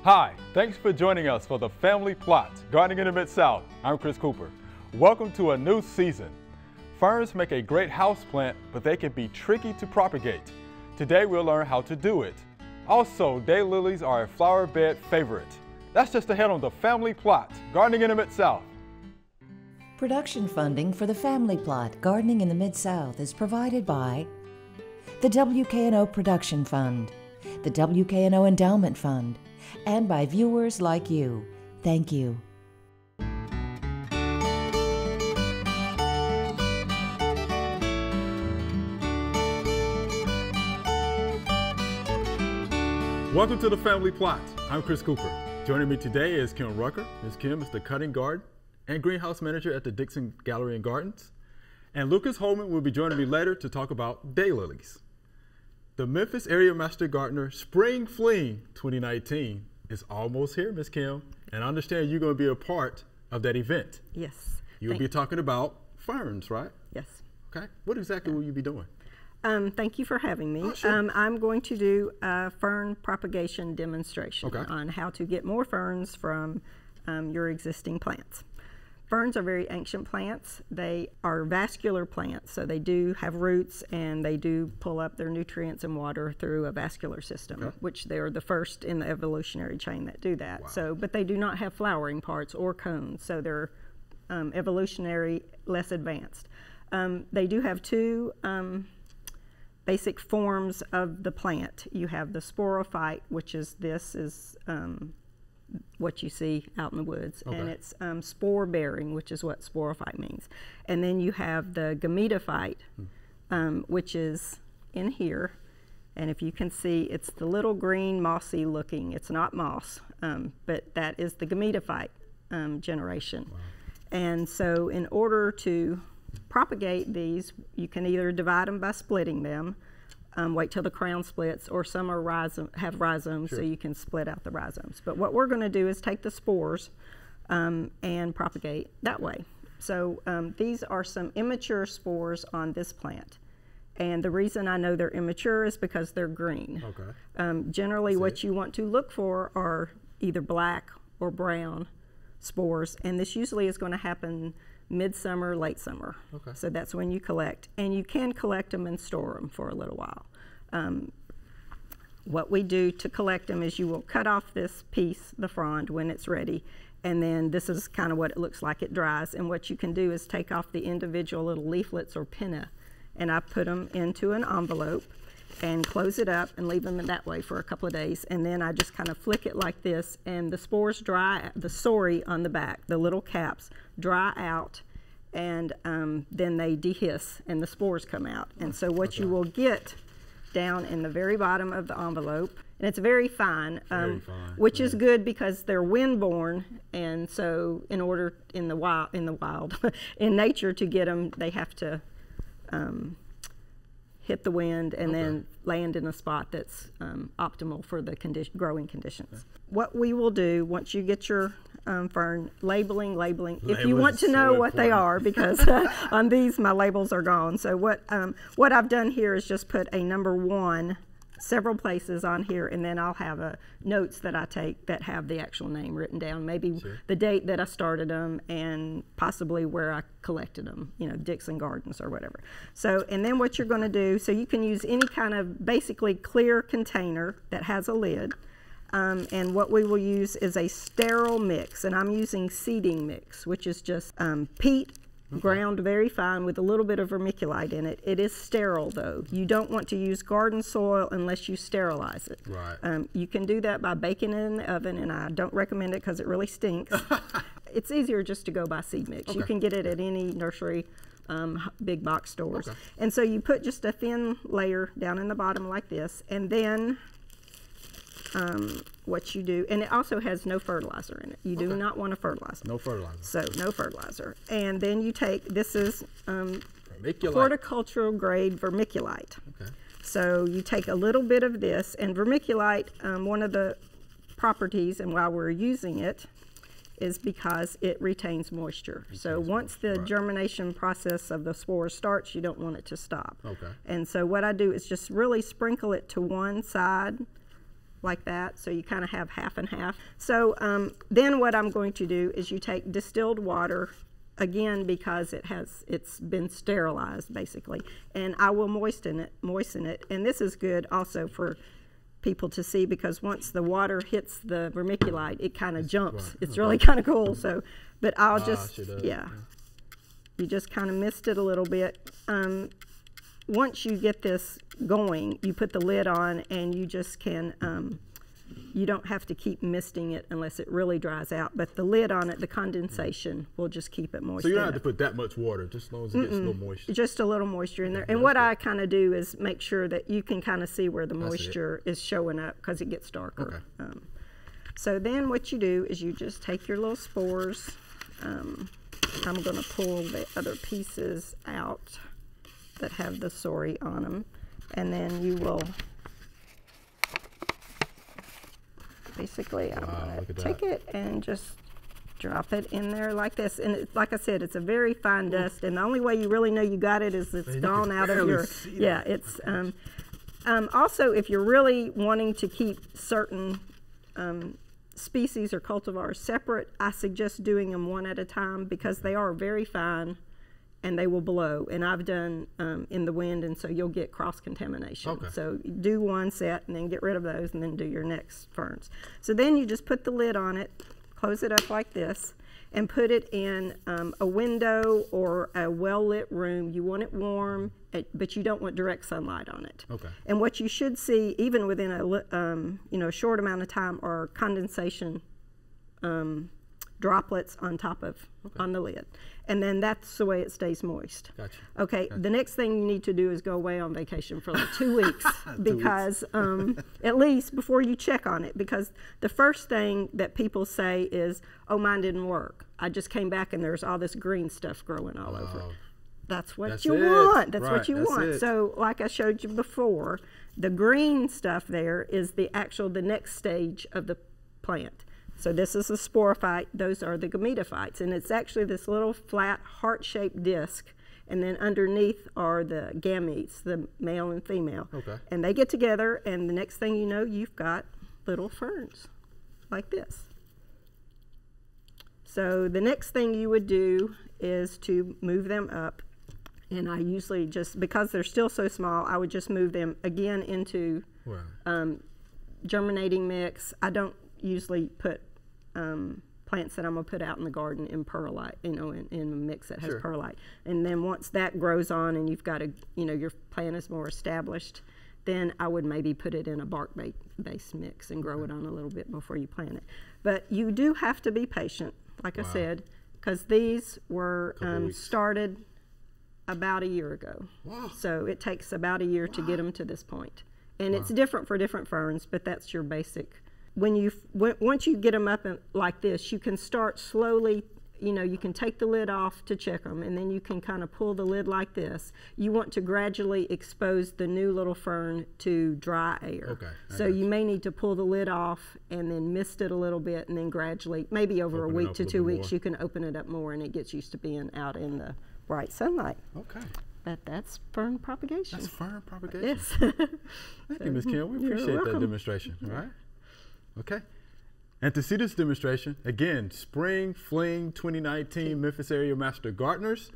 Hi, thanks for joining us for the Family Plot, Gardening in the Mid-South. I'm Chris Cooper. Welcome to a new season. Ferns make a great houseplant, but they can be tricky to propagate. Today we'll learn how to do it. Also, daylilies are a flower bed favorite. That's just ahead on the Family Plot, Gardening in the Mid-South. Production funding for the Family Plot, Gardening in the Mid-South is provided by the WKNO Production Fund, the WKNO Endowment Fund, and by viewers like you. Thank you. Welcome to the Family Plot. I'm Chris Cooper. Joining me today is Kim Rucker. Ms. Kim is the cutting garden and greenhouse manager at the Dixon Gallery and Gardens. And Lucas Holman will be joining me later to talk about daylilies. The Memphis Area Master Gardener Spring Fling 2019 is almost here, Ms. Kim, and I understand you're going to be a part of that event. Yes. You'll be talking about ferns, right? Yes. Okay. What exactly will you be doing? Thank you for having me. Oh, sure. I'm going to do a fern propagation demonstration on how to get more ferns from your existing plants. Ferns are very ancient plants. They are vascular plants, so they do have roots and they do pull up their nutrients and water through a vascular system, which they are the first in the evolutionary chain that do that. Wow. So, but they do not have flowering parts or cones, so they're evolutionary less advanced. They do have two basic forms of the plant. You have the sporophyte, which is what you see out in the woods, and it's spore bearing, which is what sporophyte means. And then you have the gametophyte, which is in here, and if you can see, it's the little green mossy looking, it's not moss, but that is the gametophyte generation. Wow. And so in order to propagate these, you can either divide them by splitting them, wait till the crown splits, or some are have rhizomes, so you can split out the rhizomes. But what we're going to do is take the spores and propagate that way. So these are some immature spores on this plant. And the reason I know they're immature is because they're green. Generally what you want to look for are either black or brown spores, and this usually is going to happen midsummer, late summer. So that's when you collect, and you can collect them and store them for a little while. What we do to collect them is you will cut off this piece, the frond, when it's ready, and then this is kind of what it looks like it dries. And what you can do is take off the individual little leaflets or pinna, and I put them into an envelope and close it up and leave them in that way for a couple of days, and then I just kind of flick it like this, and the spores dry, the sori on the back, the little caps, dry out, and then they dehiss and the spores come out. And so what you will get down in the very bottom of the envelope, and it's very fine, which is good because they're windborne, and so in order in the wild in nature to get them, they have to hit the wind and then land in a spot that's optimal for the growing conditions. What we will do once you get your fern, labeling, if you want to know what they are, because on these my labels are gone. So what I've done here is just put a number 1 several places on here, and then I'll have notes that I take that have the actual name written down, maybe the date that I started them and possibly where I collected them, you know, Dixon Gardens or whatever. So, and then what you're going to do, so you can use any kind of basically clear container that has a lid, and what we will use is a sterile mix, and I'm using seeding mix, which is just peat, ground very fine with a little bit of vermiculite in it. It is sterile though. You don't want to use garden soil unless you sterilize it. You can do that by baking it in the oven, and I don't recommend it because it really stinks. It's easier just to go by seed mix. You can get it at any nursery, big box stores. And so you put just a thin layer down in the bottom like this, and then what you do, and it also has no fertilizer in it. You do not want to fertilize. No fertilizer. So no fertilizer. And then you take, this is horticultural grade vermiculite. So you take a little bit of this, and vermiculite, one of the properties, and why we're using it, is because it retains moisture. So once the germination process of the spores starts, you don't want it to stop. And so what I do is just really sprinkle it to one side like that. So you kind of have half and half. So then what I'm going to do is you take distilled water, again, because it's been sterilized basically, and I will moisten it. And this is good also for people to see, because once the water hits the vermiculite, it kind of jumps. Right. It's really kind of cool. So, but I'll just, yeah. You just kind of mist it a little bit. Once you get this going, you put the lid on, and you just can, you don't have to keep misting it unless it really dries out. But the lid on it, the condensation, will just keep it moist. So you don't have to put that much water, just as long as it gets a little moisture. Just a little moisture in there. And what I kind of do is make sure that you can kind of see where the moisture is showing up, because it gets darker. Okay. So then what you do is you just take your little spores. I'm going to pull the other pieces out that have the sori on them, and then you will basically, I'm going to take it and just drop it in there like this. And like I said, it's a very fine dust, and the only way you really know you got it is it's gone out of your, it's, also if you're really wanting to keep certain species or cultivars separate, I suggest doing them one at a time, because they are very fine and they will blow. And I've done in the wind, and so you'll get cross-contamination. Okay. So do one set and then get rid of those, and then do your next ferns. So then you just put the lid on it, close it up like this, and put it in a window or a well-lit room. You want it warm, but you don't want direct sunlight on it. Okay. And what you should see, even within a short amount of time, are condensation droplets on top of on the lid, and then that's the way it stays moist. Gotcha. Okay. Gotcha. The next thing you need to do is go away on vacation for like 2 weeks, because at least before you check on it, because the first thing that people say is, "Oh, mine didn't work. I just came back and there's all this green stuff growing all over it." That's what you want. That's what you want. So like I showed you before, the green stuff there is the next stage of the plant. So this is a sporophyte, those are the gametophytes, and it's actually this little flat heart-shaped disc, and then underneath are the gametes, the male and female. Okay. And they get together, and the next thing you know, you've got little ferns like this. So the next thing you would do is to move them up, and I usually just, because they're still so small, I would just move them again into germinating mix. I don't usually put plants that I'm going to put out in the garden in perlite, in a mix that has perlite. And then once that grows on and you've got your plant is more established, then I would maybe put it in a bark-based mix and grow it on a little bit before you plant it. But you do have to be patient, like I said, because these were started about a year ago. So it takes about a year to get them to this point. And it's different for different ferns, but that's your basic. Once you get them up like this, you can start slowly, you can take the lid off to check them, and then you can kind of pull the lid like this. You want to gradually expose the new little fern to dry air. Okay. So you may need to pull the lid off and then mist it a little bit, and then gradually, maybe over a week to 2 weeks, you can open it up more, and it gets used to being out in the bright sunlight. Okay. But that's fern propagation. That's fern propagation. Yes. Thank you, Ms. Kim. We appreciate that demonstration. All right. Okay. And to see this demonstration, again, Spring Fling 2019 Memphis Area Master Gardeners.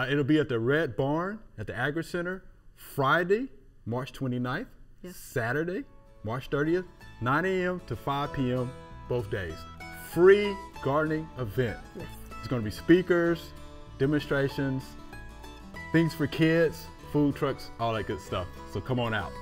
It'll be at the Red Barn at the Agri Center, Friday, March 29th, Saturday, March 30th, 9 a.m. to 5 p.m. both days. Free gardening event. Yes. There's going to be speakers, demonstrations, things for kids, food trucks, all that good stuff. So come on out.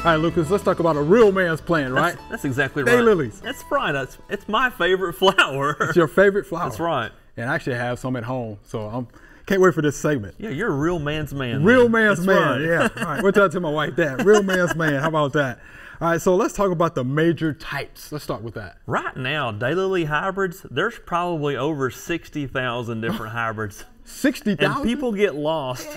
All right, Lucas, let's talk about a real man's plant, right? That's exactly right. Daylilies. That's right. It's my favorite flower. It's your favorite flower. That's right. And I actually have some at home, so I can't wait for this segment. Yeah, you're a real man's man. Real man's man, right. yeah. All right, we'll tell my wife that. Real man's man, how about that? All right, so let's talk about the major types. Let's start with that. Right now, daylily hybrids, there's probably over 60,000 different hybrids. 60,000? And people get lost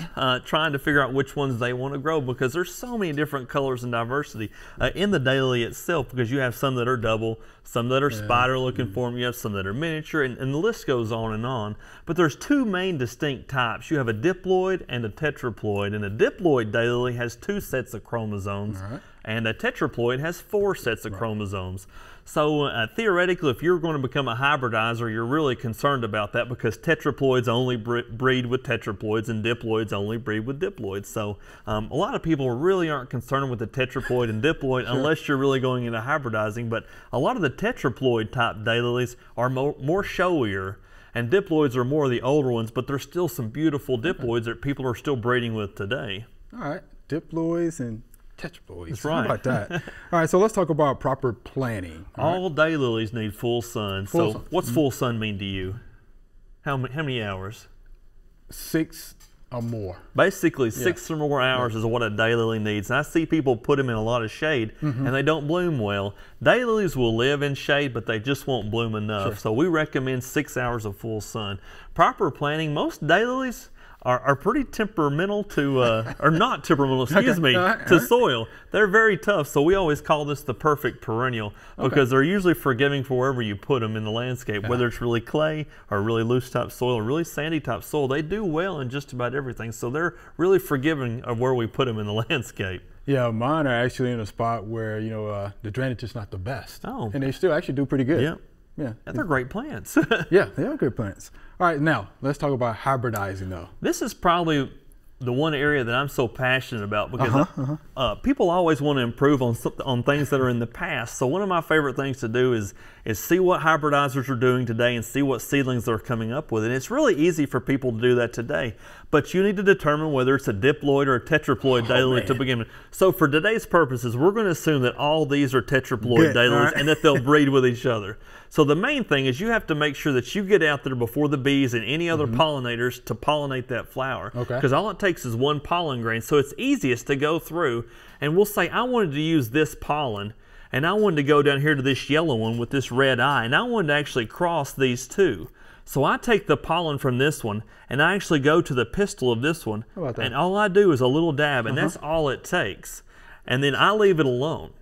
trying to figure out which ones they want to grow because there's so many different colors and diversity in the daylily itself, because you have some that are double, some that are spider looking form, you have some that are miniature, and the list goes on and on. But there's two main distinct types. You have a diploid and a tetraploid, and a diploid daylily has 2 sets of chromosomes, and a tetraploid has 4 sets of chromosomes. So theoretically, if you're going to become a hybridizer, you're really concerned about that, because tetraploids only breed with tetraploids and diploids only breed with diploids. So a lot of people really aren't concerned with the tetraploid and diploid unless you're really going into hybridizing. But a lot of the tetraploid type daylilies are more showier, and diploids are more of the older ones, but there's still some beautiful diploids that people are still breeding with today. All right, diploids and tetraploids. That's right. How about that? All right, so let's talk about proper planting. All daylilies need full sun. Full so sun. what's full sun mean to you? How many hours? 6 or more. Basically, 6 or more hours is what a daylily needs. And I see people put them in a lot of shade, and they don't bloom well. Daylilies will live in shade, but they just won't bloom enough. So we recommend 6 hours of full sun. Proper planting, most daylilies are pretty temperamental to, or not temperamental, excuse me, to soil. They're very tough, so we always call this the perfect perennial, because they're usually forgiving for wherever you put them in the landscape, whether it's really clay or really loose type soil or really sandy type soil. They do well in just about everything, so they're really forgiving of where we put them in the landscape. Yeah, mine are actually in a spot where, you know, the drainage is not the best. Oh. And they still actually do pretty good. Yeah. Yeah. And they're great plants. Yeah, they are good plants. All right, now let's talk about hybridizing though. This is probably the one area that I'm so passionate about, because people always want to improve on things that are in the past. So one of my favorite things to do is see what hybridizers are doing today and see what seedlings they're coming up with. And it's really easy for people to do that today. But you need to determine whether it's a diploid or a tetraploid daylily to begin with. So for today's purposes, we're going to assume that all these are tetraploid daylilies and that they'll breed with each other. So the main thing is you have to make sure that you get out there before the bees and any other pollinators to pollinate that flower. Because all it takes is one pollen grain. So it's easiest to go through, and we'll say, I wanted to use this pollen, and I wanted to go down here to this yellow one with this red eye, and I wanted to actually cross these two. So I take the pollen from this one, and I actually go to the pistil of this one, and all I do is a little dab, and that's all it takes. And then I leave it alone.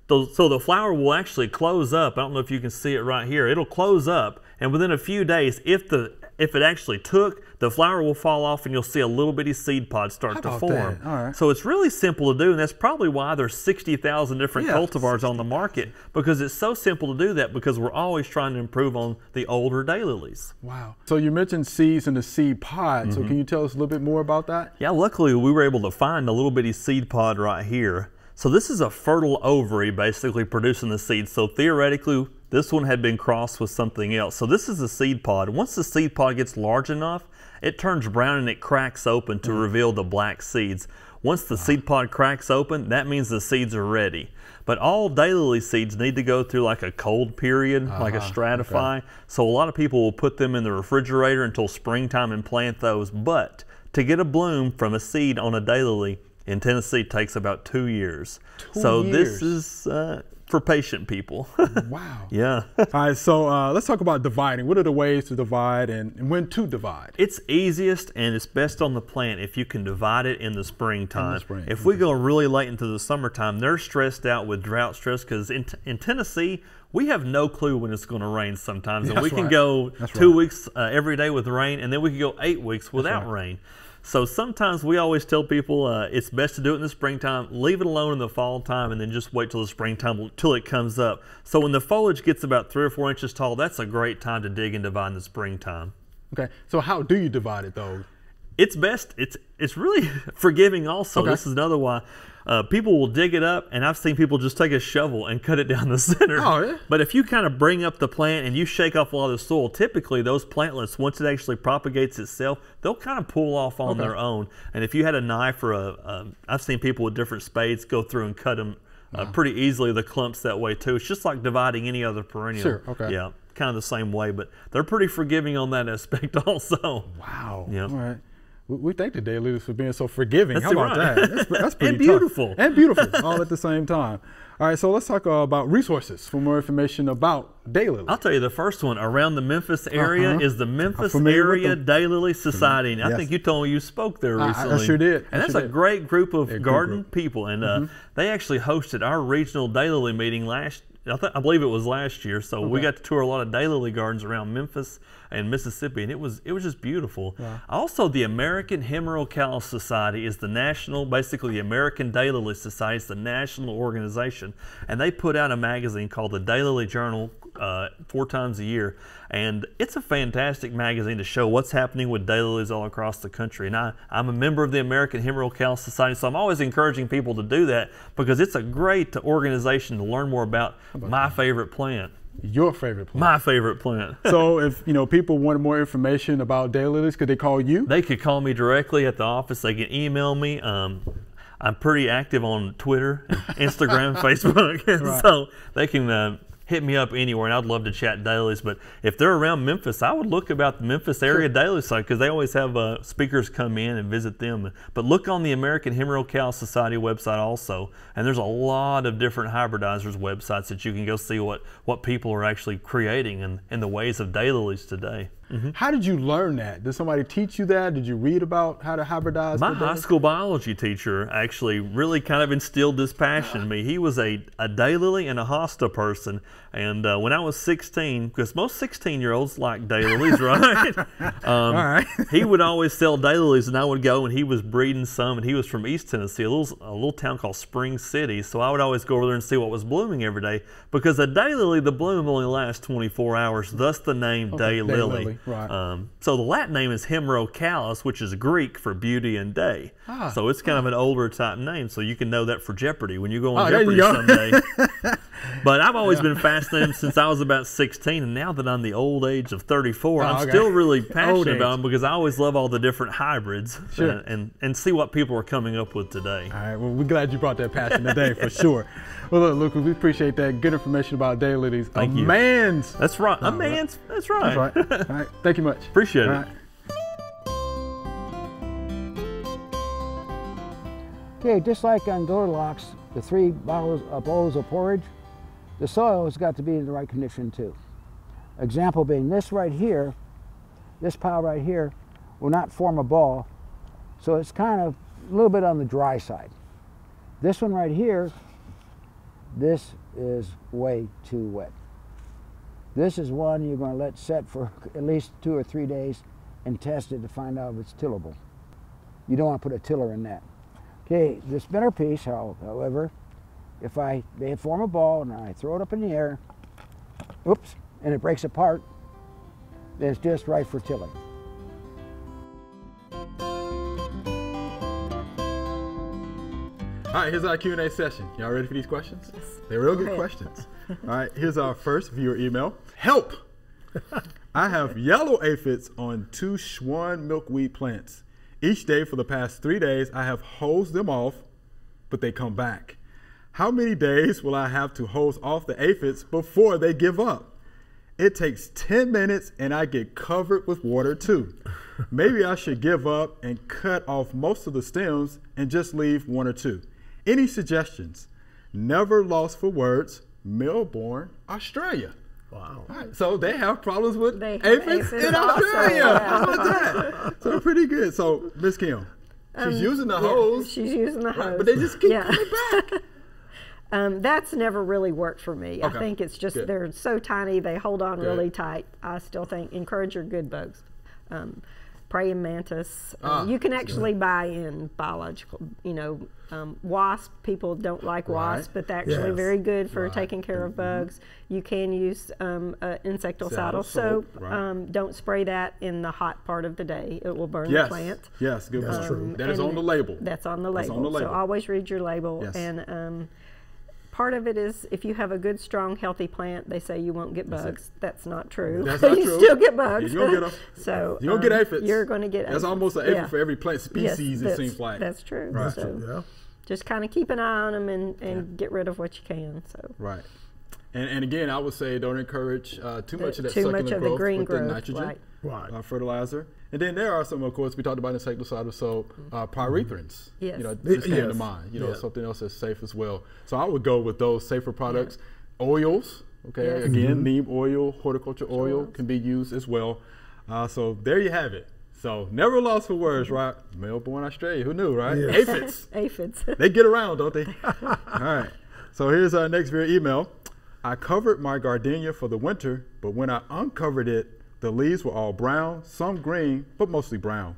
So the flower will actually close up. I don't know if you can see it right here. It'll close up, and within a few days, if it actually took, the flower will fall off and you'll see a little bitty seed pod start to form. All right. So it's really simple to do, and that's probably why there's 60,000 different cultivars on the market, because it's so simple to do that, because we're always trying to improve on the older daylilies. Wow. So you mentioned seeds in the seed pod. So can you tell us a little bit more about that? Yeah, luckily we were able to find a little bitty seed pod right here. So this is a fertile ovary basically producing the seed. So theoretically, this one had been crossed with something else. So this is the seed pod. Once the seed pod gets large enough, it turns brown and it cracks open to reveal the black seeds. Once the seed pod cracks open, that means the seeds are ready. But all daylily seeds need to go through like a cold period, like a stratify. So a lot of people will put them in the refrigerator until springtime and plant those. But to get a bloom from a seed on a daylily in Tennessee takes about 2 years. So this is for patient people. Wow. Yeah. All right, so let's talk about dividing. What are the ways to divide and when to divide? It's easiest and it's best on the plant if you can divide it in the springtime. In the spring. If we go really late into the summertime, they're stressed out with drought stress, because in Tennessee, we have no clue when it's going to rain sometimes. And we can go 2 weeks every day with rain, and then we can go 8 weeks without rain. So sometimes we always tell people it's best to do it in the springtime, leave it alone in the fall time, and then just wait till the springtime till it comes up. So when the foliage gets about 3 or 4 inches tall, that's a great time to dig and divide in the springtime. Okay, so how do you divide it though? It's best, it's really forgiving also. This is another why. People will dig it up, and I've seen people just take a shovel and cut it down the center. Oh, yeah? But if you kind of bring up the plant and you shake off a lot of the soil, typically those plantlets, once it actually propagates itself, they'll kind of pull off on their own. And if you had a knife or I've seen people with different spades go through and cut them pretty easily, the clumps that way too. It's just like dividing any other perennial. Sure, okay. Yeah, kind of the same way, but they're pretty forgiving on that aspect also. Wow. Yeah. All right. We thank the daylilies for being so forgiving. That's How about right. that? That's pretty And beautiful. tough. And beautiful, all at the same time. All right, so let's talk about resources for more information about daylilies. I'll tell you, the first one around the Memphis area is the Memphis Area Daylily Society. And I think you told me you spoke there recently. I sure did. And that's a great group of garden people. And they actually hosted our regional daylily meeting I believe it was last year. So we got to tour a lot of daylily gardens around Memphis and Mississippi, and it was just beautiful. Wow. Also, the American Hemerocallis Society is basically the American Daylily Society. It's the national organization, and they put out a magazine called the Daylily Journal 4 times a year, and it's a fantastic magazine to show what's happening with daylilies all across the country. And I'm a member of the American Hemerocallis Society, so I'm always encouraging people to do that because it's a great organization to learn more about my favorite plant. Your favorite plant. My favorite plant. So if people wanted more information about daylilies, could they call you? They could call me directly at the office. They can email me. I'm pretty active on Twitter, Instagram, Facebook, and so they can hit me up anywhere, and I'd love to chat daylilies. But if they're around Memphis, I would look about the Memphis area daylily site because they always have speakers come in and visit them. But look on the American Hemerocallis Society website also, and there's a lot of different hybridizers websites that you can go see what people are actually creating and the ways of daylilies today. How did you learn that? Did somebody teach you that? Did you read about how to hybridize? My high school biology teacher actually really kind of instilled this passion in me. He was a daylily and a hosta person, and when I was 16, because most 16-year-olds like daylilies, right? He would always sell daylilies, and I would go, and he was breeding some, and he was from East Tennessee, a little town called Spring City, so I would always go over there and see what was blooming every day, because a daylily, the bloom only lasts 24 hours, thus the name daylily. Right. So the Latin name is Hemerocallis, which is Greek for beauty and day. So it's kind of an older type name, so you can know that for Jeopardy when you go on Jeopardy someday. But I've always been fascinated since I was about 16, and now that I'm the old age of 34, I'm still really passionate about them because I always love all the different hybrids and see what people are coming up with today. All right, well, we're glad you brought that passion today for sure. Well, look, Lucas, we appreciate that. Good information about daylilies. Thank you. That's right. That's right. All right. Thank you much. Appreciate it. Right. Okay, just like on door locks, the 3 bowls of porridge, the soil has got to be in the right condition too. Example being this right here, this pile right here will not form a ball, so it's kind of a little bit on the dry side. This one right here, this is way too wet. This is one you're going to let set for at least 2 or 3 days and test it to find out if it's tillable. You don't want to put a tiller in that. Okay, this spinner piece, however, if they form a ball and I throw it up in the air, oops, and it breaks apart, then it's just right for tilling. All right, here's our Q&A session. Y'all ready for these questions? Yes. They're real good questions. All right, here's our first viewer email. Help! I have yellow aphids on 2 Schwann milkweed plants. Each day for the past 3 days, I have hosed them off, but they come back. How many days will I have to hose off the aphids before they give up? It takes 10 minutes and I get covered with water too. Maybe I should give up and cut off most of the stems and just leave 1 or 2. Any suggestions? Never lost for words, Melbourne, Australia. Wow. All right, so they have problems with aphids in Australia. How about that? So pretty good. So Miss Kim, she's using the hose. She's using the hose. Right, but they just keep coming back. That's never really worked for me. I think it's just they're so tiny, they hold on really tight. I still think encourage your good bugs. Praying mantis. You can actually buy in biological, wasp. People don't like wasps, but they're actually very good for taking care of bugs. You can use insecticidal soap. Don't spray that in the hot part of the day. It will burn the plant. Yes, good. That's true. That is on the label. That's on the label. So always read your label. Yes. And part of it is if you have a good, strong, healthy plant, they say you won't get bugs. That's not true. That's not you true. still get bugs. You're gonna get them. So you're gonna get aphids. You're going to get aphids. That's almost an aphid for every plant species. It seems like. That's true. Right. So just kind of keep an eye on them and get rid of what you can. So and again, I would say don't encourage too much of that too succulent much of growth the green with growth. the nitrogen. Right. Right. fertilizer. And then there are some, of course, we talked about insecticidal, so pyrethrins. Yes. You know, just came to Yes. mind. You know, Yeah. something else that's safe as well. So I would go with those safer products. Oils, okay, Yes. again, neem oil, horticulture oil can be used as well. So there you have it. So never lost for words, right? Melbourne, Australia. Who knew, right? Yes. Aphids. Aphids. They get around, don't they? All right. So here's our next via email. I covered my gardenia for the winter, but when I uncovered it, the leaves were all brown, some green, but mostly brown.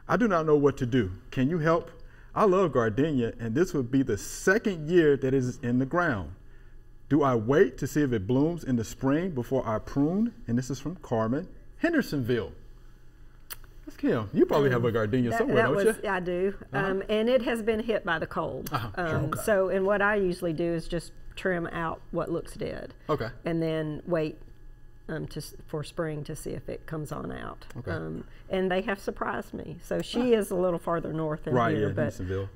I do not know what to do. Can you help? I love gardenia, and this would be the second year that it is in the ground. Do I wait to see if it blooms in the spring before I prune? And this is from Carmen, Hendersonville. Let's Kim. You probably have a gardenia somewhere, don't you? I do. And it has been hit by the cold. So, and what I usually do is just trim out what looks dead. Okay. And then wait for spring to see if it comes on out. Okay. And they have surprised me. So she is a little farther north than Right, here, yeah, but Hendersonville.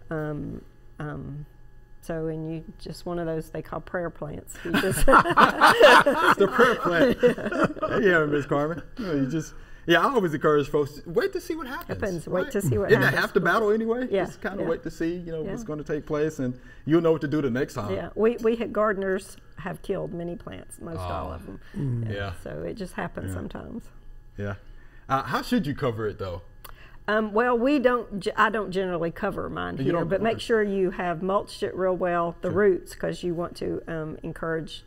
so, and you just one of those they call prayer plants. You just It's the prayer plant. There you have it, Miss Carmen. You know, you just, I always encourage folks, wait to see what happens. Wait to see what Isn't happens. that half the battle anyway? Yeah, Just kind of yeah. wait to see, what's Yeah. going to take place, and you'll know what to do the next time. Yeah, we had gardeners have killed many plants, most all of them. Yeah. So it just happens sometimes. Yeah. How should you cover it though? Well, I don't generally cover mine You here, don't- but make okay. sure you have mulched it real well, the roots, because you want to encourage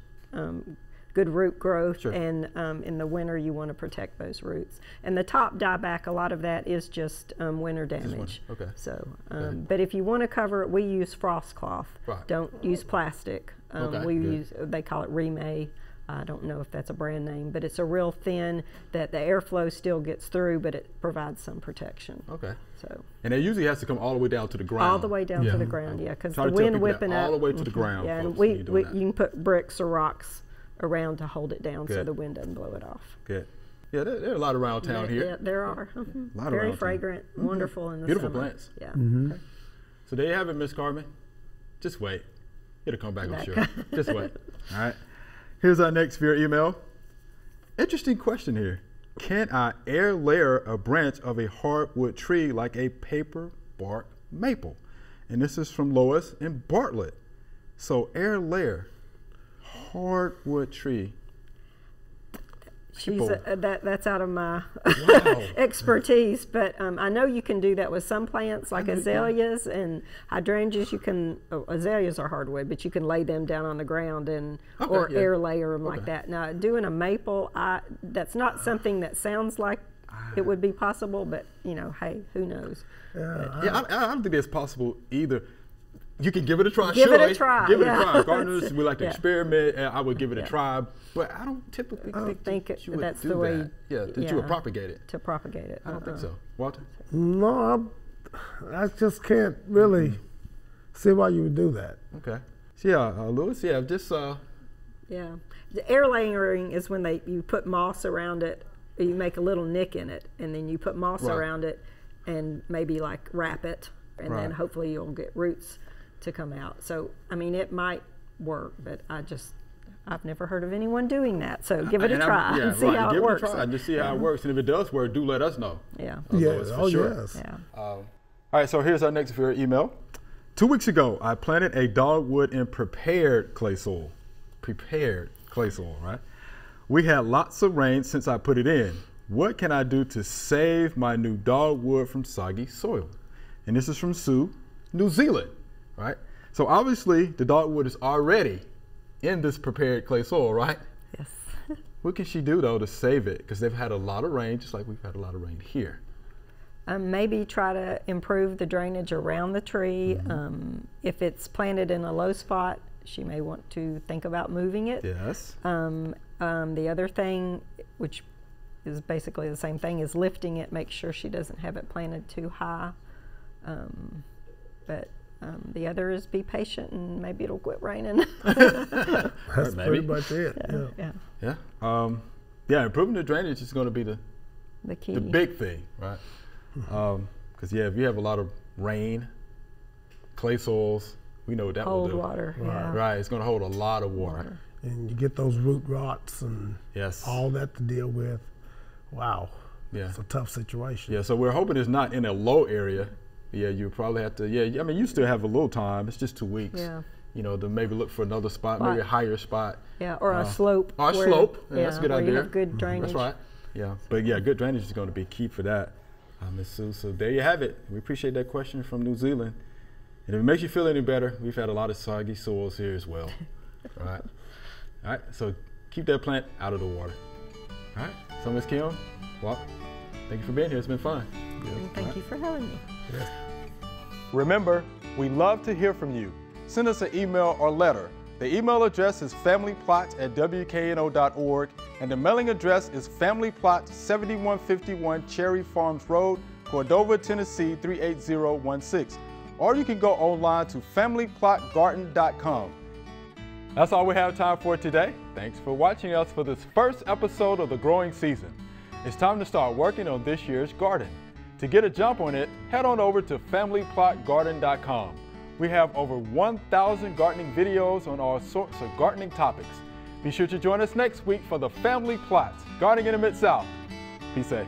good root growth, Sure. and in the winter you want to protect those roots. And the top dieback, a lot of that is just winter damage. okay. So, but if you want to cover it, we use frost cloth. Right. Don't use plastic. Okay, We good. use, they call it Remay. I don't know if that's a brand name, but it's a real thin that the airflow still gets through, but it provides some protection. Okay. So And it usually has to come all the way down to the ground. all the way down Yeah. to the ground, yeah, because Try the to tell wind people that whipping all up. the way to the ground, Yeah, and folks, when you're doing that. you can put bricks or rocks around to hold it down so Good. the wind doesn't blow it off. Good. Yeah, there are a lot around town here. Yeah, there are. lot Very around town. fragrant, wonderful in the Beautiful summer. plants. Yeah. Okay. So there you have it, Miss Carmen. Just wait. It'll come back, I'm sure. Just wait. All right. Here's our next via email. Interesting question here. Can I air layer a branch of a hardwood tree like a paper bark maple? And this is from Lois in Bartlett. So air layer, hardwood tree. People. That's out of my Wow. expertise, but I know you can do that with some plants like know you can. azaleas and hydrangeas. You can azaleas are hardwood, but you can lay them down on the ground and or yeah. air layer them like that. Now doing a maple, that's not something that sounds like it would be possible, but hey, who knows? Yeah, I don't think that's possible either. You can give it a try. Give it a surely. try, Give it yeah. a try. Gardeners, we like to Yeah. experiment. And I would give it a Yeah. try, but I don't typically think that you would that's do the way. that. Yeah, that you would propagate it. To propagate it. I don't think so. Walter? No, I just can't really see why you would do that. Okay. So yeah, Lewis. Yeah, just Yeah, the air layering is when you put moss around it. You make a little nick in it, and then you put moss Right. around it, and maybe like wrap it, and then Right. hopefully you'll get roots to come out. So I mean, it might work, but I've never heard of anyone doing that. So give it a try and see how give it works. it a try and just see how it works. And if it does work, do let us know. Yeah. Yes, for oh sure. yes. Yeah. All right, so here's our next viewer email. 2 weeks ago, I planted a dogwood in prepared clay soil. Prepared clay soil, right? We had lots of rain since I put it in. What can I do to save my new dogwood from soggy soil? And this is from Sue, New Zealand, right? So obviously the dogwood is already in this prepared clay soil, right? Yes. What can she do though to save it? Because they've had a lot of rain, just like we've had a lot of rain here. Maybe try to improve the drainage around the tree. If it's planted in a low spot, she may want to think about moving it. Yes. The other thing, which is basically the same thing, is lifting it. Make sure she doesn't have it planted too high. But the other is be patient, and maybe it'll quit raining. That's Maybe. pretty much it. Yeah. Yeah, Yeah, improving the drainage is going to be the key. the big thing, right? Because if you have a lot of rain, clay soils, we know what that Cold will do. water. Yeah. Right, it's going to hold a lot of water. And you get those root rots and Yes. all that to deal with. Wow. Yeah. It's a tough situation. Yeah, so we're hoping it's not in a low area. Yeah, you probably have to, I mean, you still have a little time. It's just 2 weeks. Yeah. You know, to maybe look for another spot, maybe a higher spot. Yeah, or a slope. Or a slope. Yeah, that's a good where idea. You have good drainage. That's right. Yeah, but yeah, good drainage is going to be key for that, Ms. Sue. So there you have it. We appreciate that question from New Zealand. And if it makes you feel any better, we've had a lot of soggy soils here as well. All right. All right, so keep that plant out of the water. All right, so Ms. Kim, well, thank you for being here. It's been fun. And thank you for having me. Yeah. Remember, we love to hear from you. Send us an email or letter. The email address is familyplot@wkno.org, and the mailing address is Family Plot, 7151 Cherry Farms Road, Cordova, Tennessee 38016. Or you can go online to familyplotgarden.com. That's all we have time for today. Thanks for watching us for this first episode of the growing season. It's time to start working on this year's garden. To get a jump on it, head on over to familyplotgarden.com. We have over 1,000 gardening videos on all sorts of gardening topics. Be sure to join us next week for the Family Plot, Gardening in the Mid-South. Be safe.